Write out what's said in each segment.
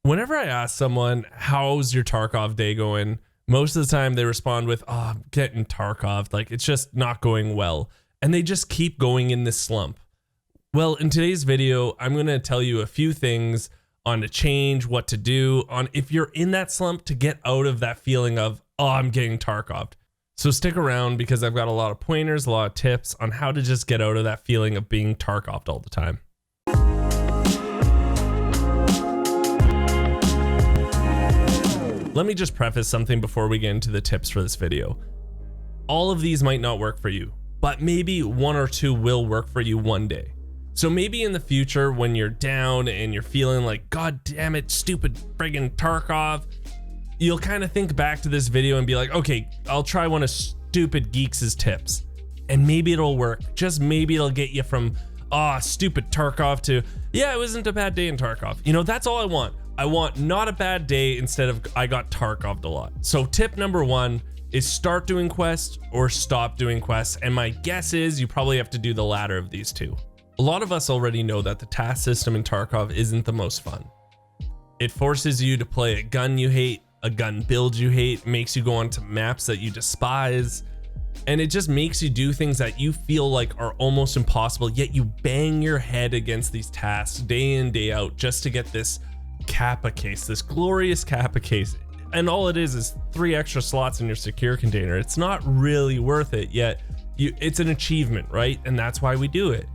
Whenever I ask someone, how's your Tarkov day going? Most of the time they respond with, oh, I'm getting Tarkov. Like, it's just not going well. And they just keep going in this slump. Well, in today's video, I'm going to tell you a few things on to change, what to do, on if you're in that slump to get out of that feeling of, oh, I'm getting Tarkoved. So stick around because I've got a lot of pointers, a lot of tips on how to just get out of that feeling of being Tarkoved all the time. Let me just preface something before we get into the tips for this video. All of these might not work for you, but maybe one or two will work for you one day. So maybe in the future when you're down and you're feeling like, God damn it, stupid friggin' Tarkov, you'll kind of think back to this video and be like, okay, I'll try one of stupid Geeks's tips. And maybe it'll work. Just maybe it'll get you from, stupid Tarkov to, yeah, it wasn't a bad day in Tarkov. You know, that's all I want. I want not a bad day instead of I got Tarkoved a lot. So tip number one is start doing quests or stop doing quests. And my guess is you probably have to do the latter of these two. A lot of us already know that the task system in Tarkov isn't the most fun. It forces you to play a gun you hate, a gun build you hate, makes you go onto maps that you despise, and it just makes you do things that you feel like are almost impossible, yet you bang your head against these tasks day in, day out just to get this Kappa case, this glorious Kappa case. And all it is 3 extra slots in your secure container. It's not really worth it, yet it's an achievement, right? And that's why we do it.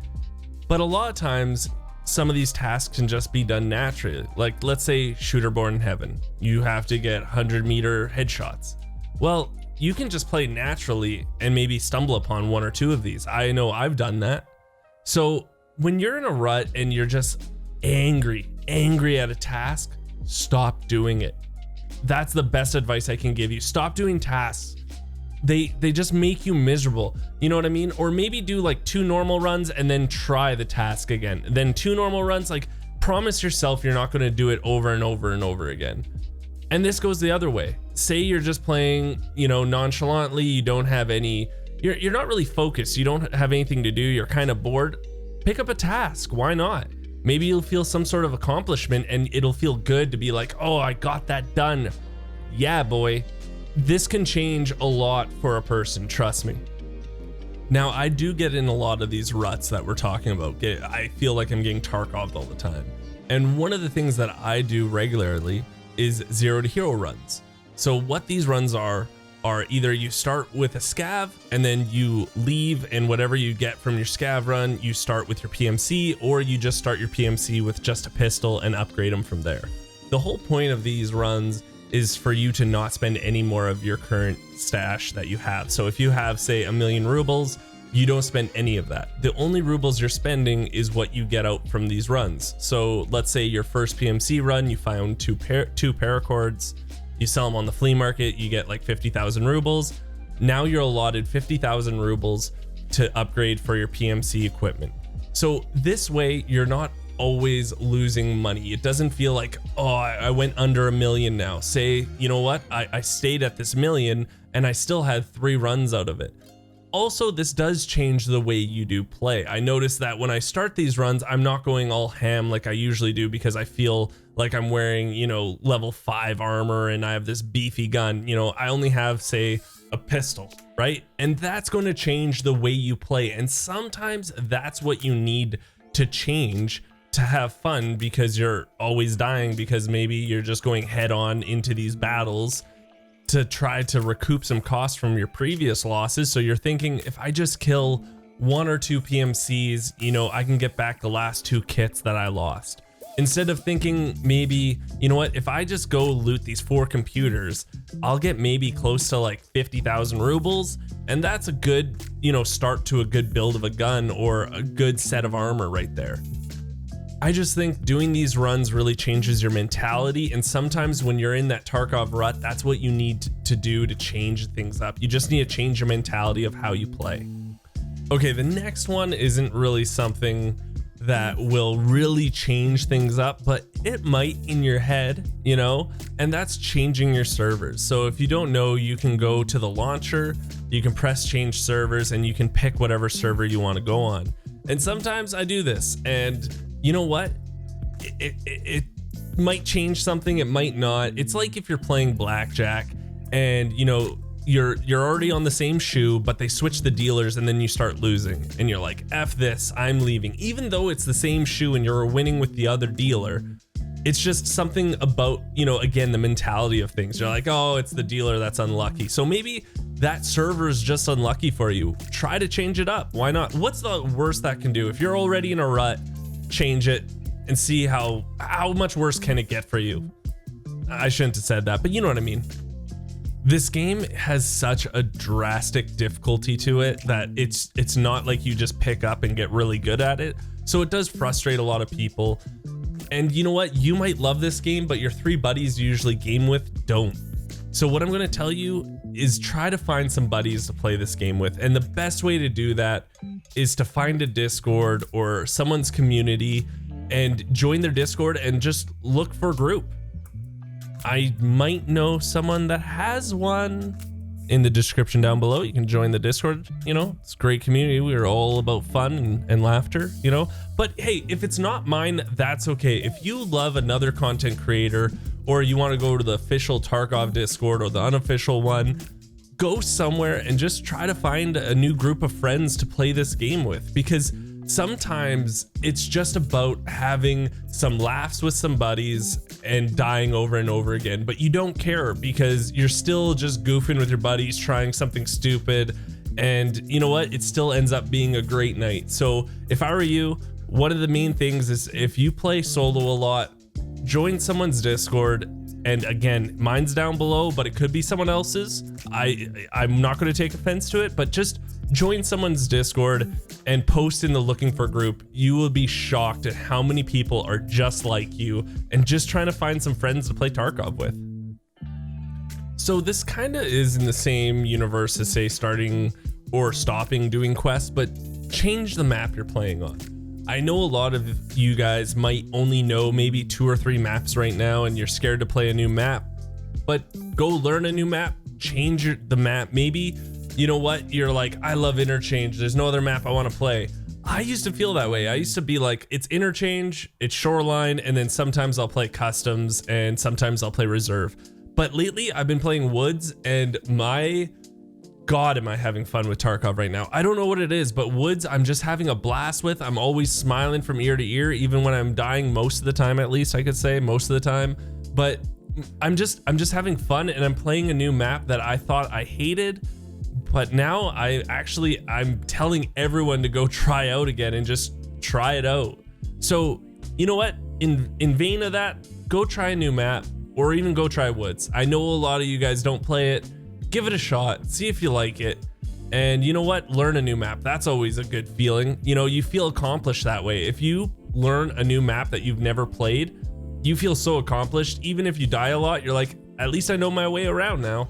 But a lot of times, some of these tasks can just be done naturally. Like, let's say Shooter Born in Heaven. You have to get 100-meter headshots. Well, you can just play naturally and maybe stumble upon 1 or 2 of these. I know I've done that. So when you're in a rut and you're just angry at a task, stop doing it. That's the best advice I can give you. Stop doing tasks. They just make you miserable. You know what I mean? Or maybe do like 2 normal runs and then try the task again. Then 2 normal runs, like promise yourself you're not going to do it over and over and over again. And this goes the other way. Say you're just playing, you know, nonchalantly, you don't have any, you're not really focused. You don't have anything to do. You're kind of bored. Pick up a task. Why not? Maybe you'll feel some sort of accomplishment and it'll feel good to be like, oh, I got that done. Yeah, boy. This can change a lot for a person, trust me. Now, I do get in a lot of these ruts that we're talking about. I feel like I'm getting Tarkoved all the time. And one of the things that I do regularly is 0 to hero runs. So what these runs are either you start with a scav and then you leave, and whatever you get from your scav run, you start with your PMC, or you just start your PMC with just a pistol and upgrade them from there. The whole point of these runs is for you to not spend any more of your current stash that you have. So if you have, say, 1,000,000 rubles, you don't spend any of that. The only rubles you're spending is what you get out from these runs. So let's say your first PMC run, you found two paracords, you sell them on the flea market, you get like 50,000 rubles. Now you're allotted 50,000 rubles to upgrade for your PMC equipment. So this way, you're not always losing money. It doesn't feel like, oh, I went under 1,000,000 now. Say, you know what? I stayed at this 1,000,000 and I still had 3 runs out of it. Also, this does change the way you do play. I notice that when I start these runs, I'm not going all ham like I usually do because I feel like I'm wearing, you know, level 5 armor and I have this beefy gun. You know, I only have, say, a pistol, right? And that's going to change the way you play. And sometimes that's what you need to change to have fun, because you're always dying because maybe you're just going head on into these battles to try to recoup some costs from your previous losses. So you're thinking, if I just kill 1 or 2 PMCs, you know, I can get back the last 2 kits that I lost. Instead of thinking maybe, you know what, if I just go loot these 4 computers, I'll get maybe close to like 50,000 rubles. And that's a good, you know, start to a good build of a gun or a good set of armor right there. I just think doing these runs really changes your mentality, and sometimes when you're in that Tarkov rut, that's what you need to do to change things up. You just need to change your mentality of how you play. Okay, the next one isn't really something that will really change things up, but it might in your head, you know, and that's changing your servers. So if you don't know, you can go to the launcher, you can press change servers, and you can pick whatever server you want to go on. And sometimes I do this, and you know what? might change something, it might not. It's like if you're playing blackjack and you know you're already on the same shoe, but they switch the dealers and then you start losing and you're like, F this, I'm leaving. Even though it's the same shoe and you're winning with the other dealer, it's just something about, you know, again, the mentality of things. You're like, oh, it's the dealer that's unlucky. So maybe that server is just unlucky for you. Try to change it up. Why not? What's the worst that can do? If you're already in a rut, change it and see how much worse can it get for you. I shouldn't have said that, but you know what I mean. This game has such a drastic difficulty to it that it's not like you just pick up and get really good at it. So it does frustrate a lot of people. And you know what? You might love this game, but your 3 buddies you usually game with don't. So what I'm going to tell you is try to find some buddies to play this game with. And the best way to do that is to find a Discord or someone's community and join their Discord and just look for a group. I might know someone that has one. In the description down below, you can join the Discord. You know, it's a great community. We're all about fun and laughter, you know. But hey, if it's not mine, that's okay. If you love another content creator or you want to go to the official Tarkov Discord or the unofficial one, go somewhere and just try to find a new group of friends to play this game with, because sometimes it's just about having some laughs with some buddies and dying over and over again, but you don't care because you're still just goofing with your buddies, trying something stupid, and you know what? It still ends up being a great night. So if I were you, one of the main things is if you play solo a lot, join someone's Discord. And again, mine's down below, but it could be someone else's. I'm not going to take offense to it, but just join someone's Discord and post in the looking for group. You will be shocked at how many people are just like you and just trying to find some friends to play Tarkov with. So this kind of is in the same universe as, say, starting or stopping doing quests, but change the map you're playing on. I know a lot of you guys might only know maybe 2 or 3 maps right now and you're scared to play a new map, but go learn a new map, change the map. Maybe, you know what, you're like, I love Interchange, there's no other map I want to play. I used to feel that way. I used to be like, it's Interchange, it's Shoreline, and then sometimes I'll play Customs and sometimes I'll play Reserve. But lately I've been playing Woods, and my God, am I having fun with Tarkov right now. I don't know what it is, but Woods I'm just having a blast with. I'm always smiling from ear to ear, even when I'm dying most of the time, at least I could say most of the time. But I'm just having fun, and I'm playing a new map that I thought I hated, but now I'm telling everyone to go try out again and just try it out. So you know what, in vain of that, go try a new map or even go try Woods. I know a lot of you guys don't play it. Give it a shot, see if you like it. And you know what, learn a new map. That's always a good feeling. You know, you feel accomplished that way. If you learn a new map that you've never played, you feel so accomplished. Even if you die a lot, you're like, at least I know my way around now.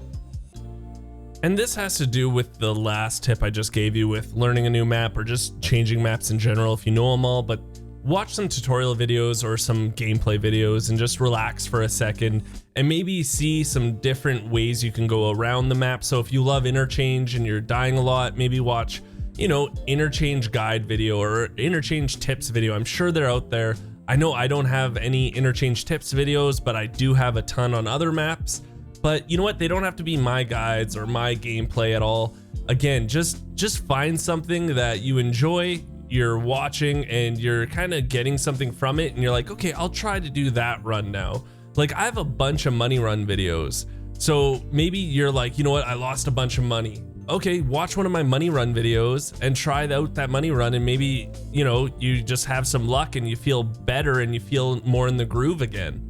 And this has to do with the last tip I just gave you with learning a new map or just changing maps in general if you know them all. But watch some tutorial videos or some gameplay videos and just relax for a second and maybe see some different ways you can go around the map. So if you love Interchange and you're dying a lot, maybe watch, you know, Interchange guide video or Interchange tips video. I'm sure they're out there. I know I don't have any Interchange tips videos, but I do have a ton on other maps. But you know what? They don't have to be my guides or my gameplay at all. Again, just find something that you enjoy, you're watching, and you're kind of getting something from it, and you're like, okay, I'll try to do that run now. Like, I have a bunch of money run videos. So maybe you're like, you know what? I lost a bunch of money. Okay, watch one of my money run videos and try out that money run, and maybe, you know, you just have some luck and you feel better and you feel more in the groove again.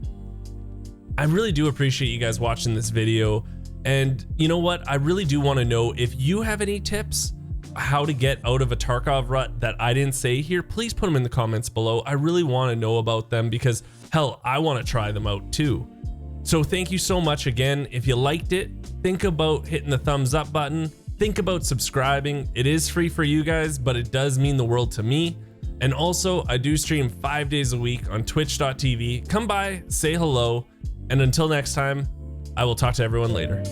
I really do appreciate you guys watching this video. And you know what? I really do want to know if you have any tips how to get out of a Tarkov rut that I didn't say here. Please put them in the comments below. I really want to know about them because hell, I want to try them out too. So thank you so much again. If you liked it, think about hitting the thumbs up button. Think about subscribing. It is free for you guys, but it does mean the world to me. And also, I do stream 5 days a week on twitch.tv. Come by, say hello, and until next time, I will talk to everyone later.